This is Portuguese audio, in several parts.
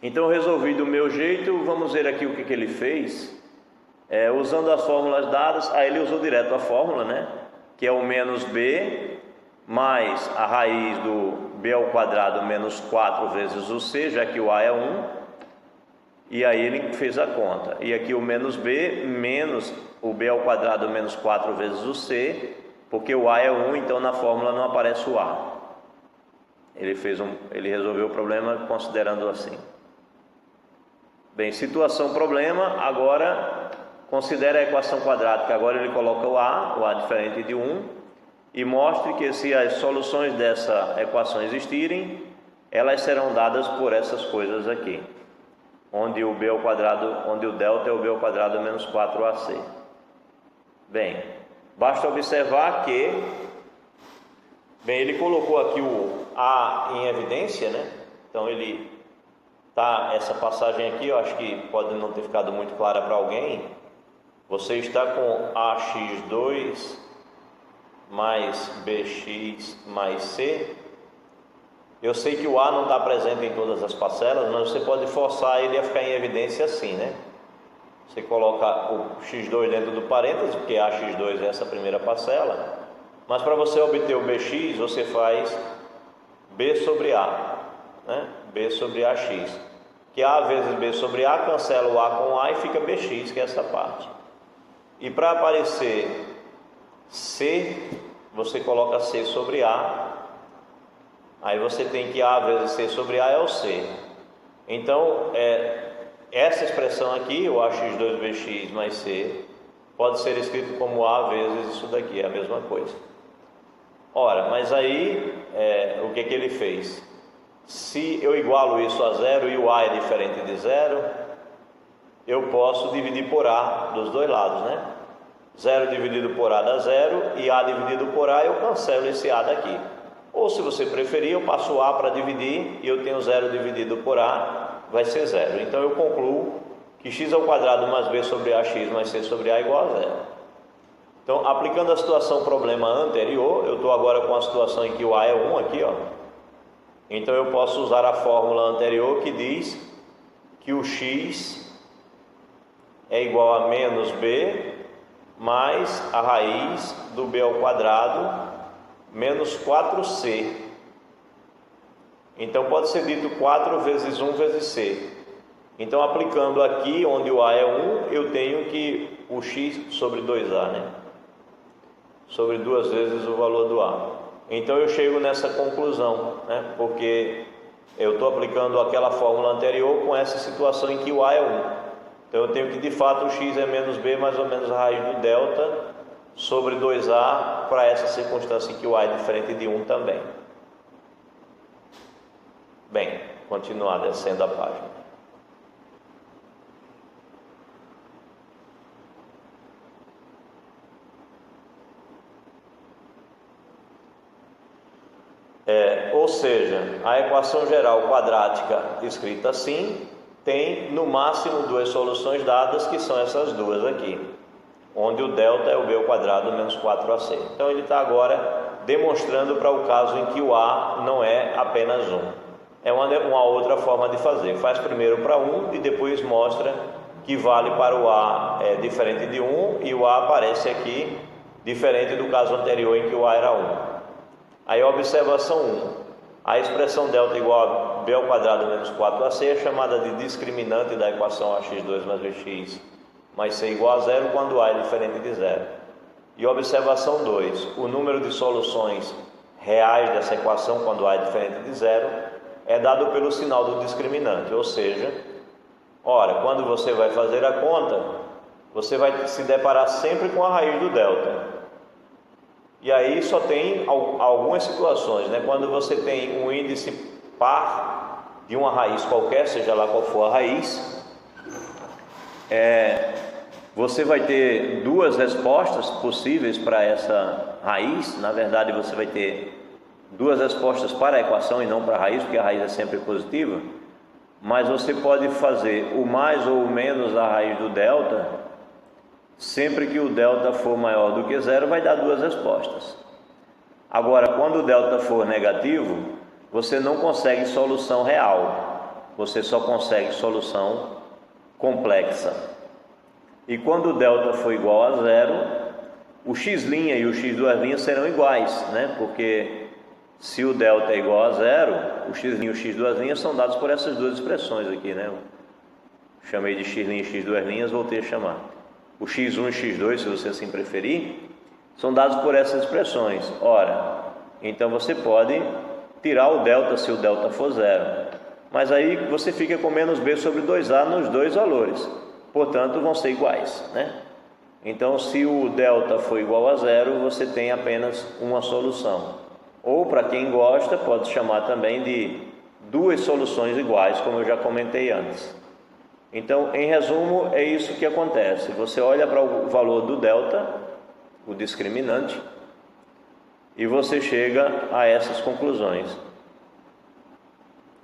Então eu resolvi do meu jeito. Vamos ver aqui o que ele fez. Usando as fórmulas dadas, aí ele usou direto a fórmula, né? Que é o menos b mais a raiz do b ao quadrado menos 4 vezes o c, já que o a é 1. E aí ele fez a conta. E aqui o menos b menos o b ao quadrado menos 4 vezes o c, porque o a é 1, então na fórmula não aparece o a. Ele resolveu o problema considerando assim. Bem, situação problema, agora considere a equação quadrática. Agora ele coloca o a diferente de 1, e mostre que se as soluções dessa equação existirem, elas serão dadas por essas coisas aqui, onde o b ao quadrado, onde o delta é o b ao quadrado menos 4ac. Bem, basta observar que, ele colocou aqui o a em evidência, né? Então essa passagem aqui, eu acho que pode não ter ficado muito clara para alguém. Você está com ax2 mais bx mais c. Eu sei que o a não está presente em todas as parcelas, mas você pode forçar ele a ficar em evidência assim, né? Você coloca o x2 dentro do parênteses, porque ax2 é essa primeira parcela. Mas para você obter o bx, você faz b sobre a, né? B sobre ax. Que a vezes b sobre a, cancela o a com a e fica bx, que é essa parte. E para aparecer c, você coloca c sobre a. Aí você tem que a vezes c sobre a é o c. Então, essa expressão aqui, o ax2bx mais c, pode ser escrito como a vezes isso daqui, é a mesma coisa. Ora, mas aí, o que ele fez? Se eu igualo isso a zero e o a é diferente de zero, eu posso dividir por a dos dois lados, né? 0 dividido por a dá 0 e a dividido por a eu cancelo esse a daqui. Ou se você preferir, eu passo a para dividir e eu tenho 0 dividido por a, vai ser 0. Então eu concluo que x ao quadrado mais b sobre ax mais c sobre a é igual a 0. Então, aplicando a situação problema anterior, eu estou agora com a situação em que o a é 1 aqui, ó. Então eu posso usar a fórmula anterior que diz que o x é igual a menos b mais a raiz do b ao quadrado menos 4c. Então pode ser dito 4 vezes 1 vezes c. Então aplicando aqui onde o a é 1, eu tenho que o x sobre 2a, né? Sobre 2 vezes o valor do a. Então eu chego nessa conclusão, né? Porque eu estou aplicando aquela fórmula anterior com essa situação em que o a é 1. Então eu tenho que de fato o x é menos b mais ou menos a raiz do delta sobre 2a para essa circunstância em que o a é diferente de 1 também. Bem, continuar descendo a página. Ou seja, a equação geral quadrática escrita assim tem no máximo duas soluções dadas, que são essas duas aqui, onde o delta é o b ao quadrado menos 4ac. Então ele está agora demonstrando para o caso em que o a não é apenas 1. É uma outra forma de fazer. Faz primeiro para 1 e depois mostra que vale para o a diferente de 1 e o a aparece aqui diferente do caso anterior em que o a era 1. Aí a observação 1. A expressão delta igual a b ao quadrado menos 4ac é chamada de discriminante da equação ax2 mais bx mais c igual a 0 quando a é diferente de 0. E observação 2. O número de soluções reais dessa equação quando a é diferente de 0 é dado pelo sinal do discriminante, ou seja, ora, quando você vai fazer a conta, você vai se deparar sempre com a raiz do delta. E aí só tem algumas situações, né? Quando você tem um índice par de uma raiz qualquer, seja lá qual for a raiz, você vai ter duas respostas possíveis para essa raiz. Na verdade, você vai ter duas respostas para a equação e não para a raiz, porque a raiz é sempre positiva. Mas você pode fazer o mais ou o menos da raiz do delta. Sempre que o delta for maior do que 0, vai dar duas respostas. Agora, quando o delta for negativo, você não consegue solução real. você só consegue solução complexa. E quando o delta for igual a zero, o x' e o x2' serão iguais, né? Porque se o delta é igual a zero, o x' e o x2' são dados por essas duas expressões aqui, né? Chamei de x' e x2', voltei a chamar. O x1 e x2, se você assim preferir, são dados por essas expressões. Ora, então você pode tirar o delta se o delta for zero. Mas aí você fica com menos b sobre 2a nos dois valores. Portanto, vão ser iguais, né? Então, se o delta for igual a zero, você tem apenas uma solução. Ou, para quem gosta, pode chamar também de duas soluções iguais, como eu já comentei antes. Então, em resumo, é isso que acontece. Você olha para o valor do delta, o discriminante, e você chega a essas conclusões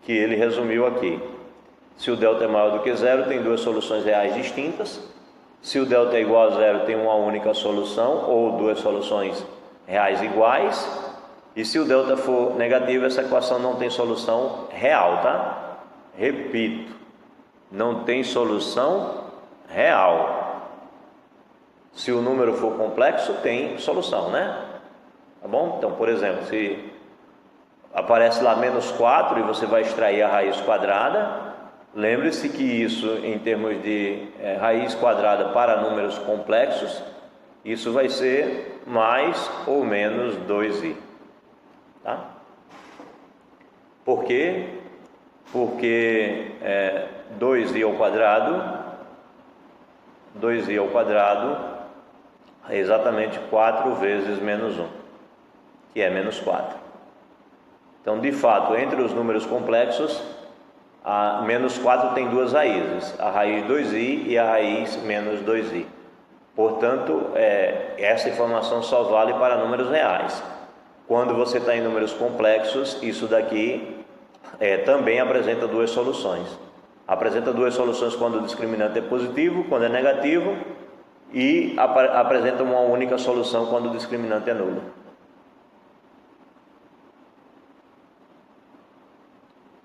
que ele resumiu aqui. Se o delta é maior do que zero, tem duas soluções reais distintas. Se o delta é igual a zero, tem uma única solução ou duas soluções reais iguais. E se o delta for negativo, essa equação não tem solução real, tá? Repito, não tem solução real. Se o número for complexo, tem solução, né? Tá bom? Então, por exemplo, se aparece lá menos 4 e você vai extrair a raiz quadrada, lembre-se que isso, em termos de raiz quadrada para números complexos, isso vai ser mais ou menos 2i. Tá? Por quê? Porque 2i ao quadrado é exatamente 4 vezes menos 1, que é menos 4. Então, de fato, entre os números complexos, a menos 4 tem duas raízes, a raiz 2i e a raiz menos 2i. Portanto, essa informação só vale para números reais. Quando você está em números complexos, isso daqui também apresenta duas soluções. Apresenta duas soluções quando o discriminante é positivo, quando é negativo, e apresenta uma única solução quando o discriminante é nulo.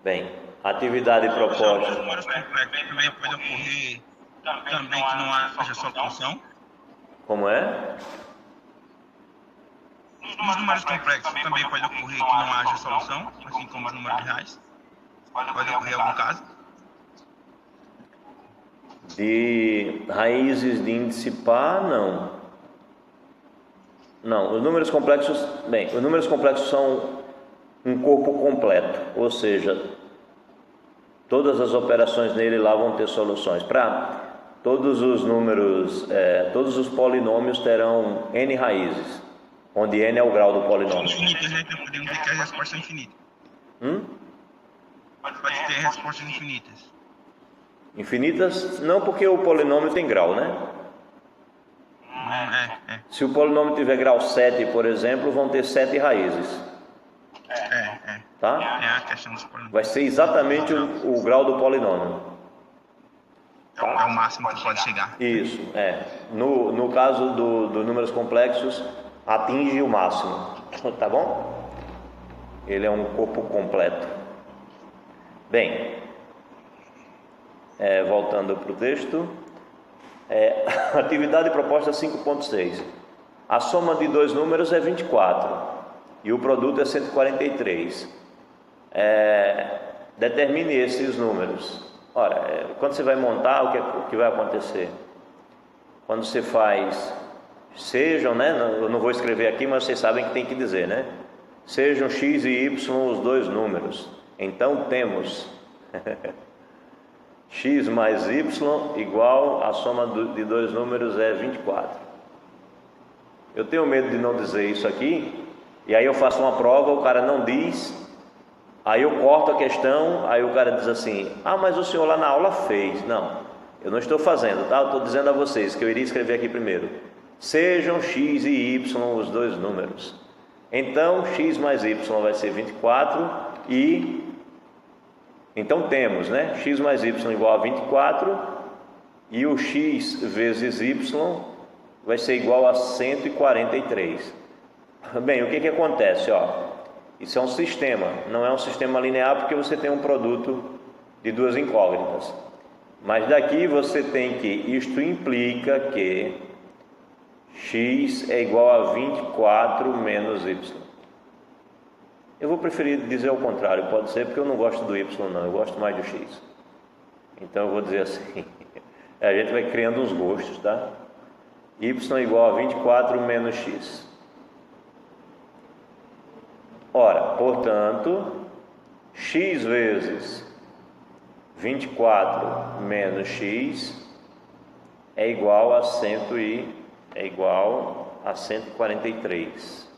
Bem, atividade proposta. Os números complexos também pode ocorrer também que não haja solução. Como é? Nos números complexos também pode ocorrer que não haja solução, assim como os números reais. Pode ocorrer algum caso? De raízes de índice par, não. Não, os números complexos, os números complexos são um corpo completo, ou seja, todas as operações nele lá vão ter soluções. Para todos os números, todos os polinômios terão n raízes, onde n é o grau do polinômio. Infinitas, né? Então podemos dizer que a resposta é infinita. Pode ter respostas infinitas. Infinitas? Não, porque o polinômio tem grau, né? Se o polinômio tiver grau 7, por exemplo, vão ter 7 raízes. Tá? É a questão dos polinômios. Vai ser exatamente o grau do polinômio. É o máximo que pode chegar. Isso, No caso dos números complexos, atinge o máximo. Tá bom? Ele é um corpo completo. Bem, voltando para o texto. Atividade proposta 5.6. A soma de dois números é 24 e o produto é 143. Determine esses números. Ora, quando você vai montar, o que vai acontecer? Quando você faz, sejam, né? Eu não vou escrever aqui, mas vocês sabem que tem que dizer, né? Sejam x e y os dois números. Então temos x mais y igual a soma de dois números é 24. Eu tenho medo de não dizer isso aqui, e aí eu faço uma prova, o cara não diz, aí eu corto a questão, aí o cara diz assim: mas o senhor lá na aula fez. Não, eu não estou fazendo, tá? Eu estou dizendo a vocês que eu iria escrever aqui primeiro. Sejam x e y os dois números. Então, x mais y vai ser 24 e... Então temos, né? X mais y igual a 24 e o x vezes y vai ser igual a 143. Bem, o que acontece? Isso é um sistema, não é um sistema linear porque você tem um produto de duas incógnitas. Mas daqui você tem que, isto implica que x é igual a 24 menos y. Eu vou preferir dizer ao contrário, pode ser porque eu não gosto do y não, eu gosto mais do x. Então eu vou dizer assim, a gente vai criando os gostos, tá? Y é igual a 24 menos x. Ora, portanto, x vezes 24 menos x é igual a 143.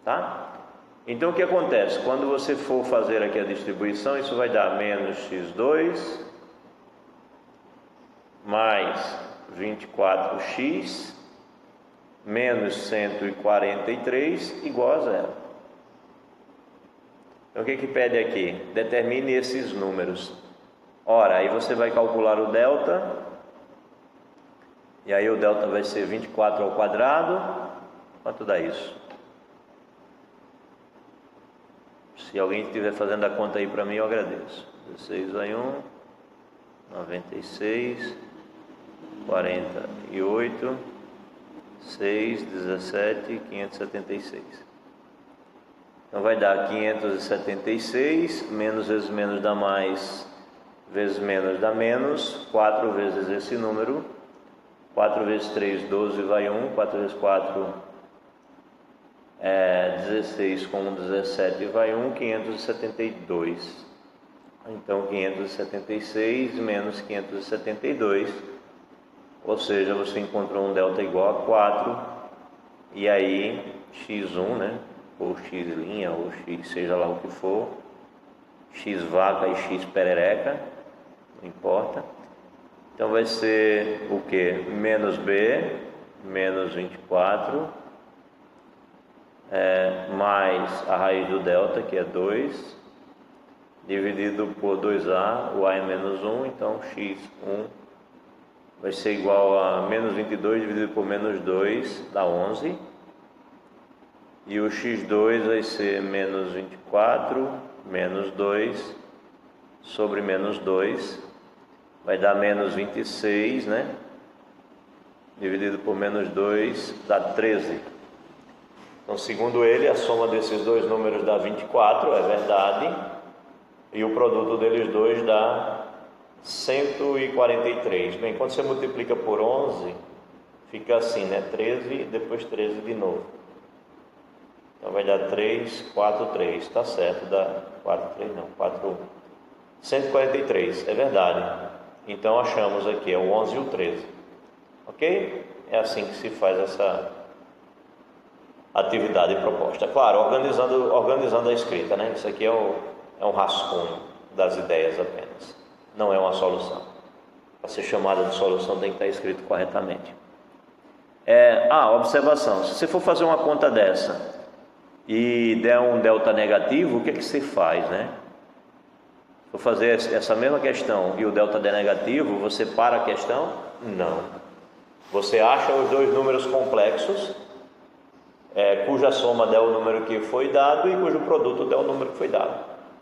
Tá? Então o que acontece? Quando você for fazer aqui a distribuição, isso vai dar menos x2 mais 24x menos 143 igual a zero. Então o que pede aqui? Determine esses números. Ora, aí você vai calcular o delta, e aí o delta vai ser 24 ao quadrado. Quanto dá isso? Se alguém estiver fazendo a conta aí para mim, eu agradeço. 16 vai 1, 96, 48, 6, 17, 576. Então vai dar 576, menos vezes menos dá mais, vezes menos dá menos, 4 vezes esse número, 4 vezes 3, 12 vai 1, 4 vezes 4 é 16, com 17 vai 1, 572. Então 576 menos 572, ou seja, você encontrou um delta igual a 4, e aí x1, né, ou x', ou x, seja lá o que for, x vaca e x perereca, não importa. Então vai ser o que? Menos b, menos 24, mais a raiz do delta, que é 2, dividido por 2a, o a é menos 1, então x1 vai ser igual a menos 22 dividido por menos 2, dá 11. E o x2 vai ser menos 24, menos 2, sobre menos 2, vai dar menos 26, né? Dividido por menos 2, dá 13. Então, segundo ele, a soma desses dois números dá 24, é verdade, e o produto deles dois dá 143. Bem, quando você multiplica por 11, fica assim, né? 13 e depois 13 de novo. Então vai dar 3, 4, 3, tá certo, dá 4, 3 não, 4, 143, é verdade. Então achamos aqui, é o 11 e o 13, ok? É assim que se faz essa atividade proposta. Claro, organizando a escrita, né? Isso aqui é um rascunho das ideias apenas, não é uma solução. Para ser chamada de solução tem que estar escrito corretamente. Observação, se você for fazer uma conta dessa e der um delta negativo, o que você faz, né? Se for fazer essa mesma questão e o delta der negativo, você para a questão? Não. Você acha os dois números complexos, cuja soma der o número que foi dado e cujo produto der o número que foi dado.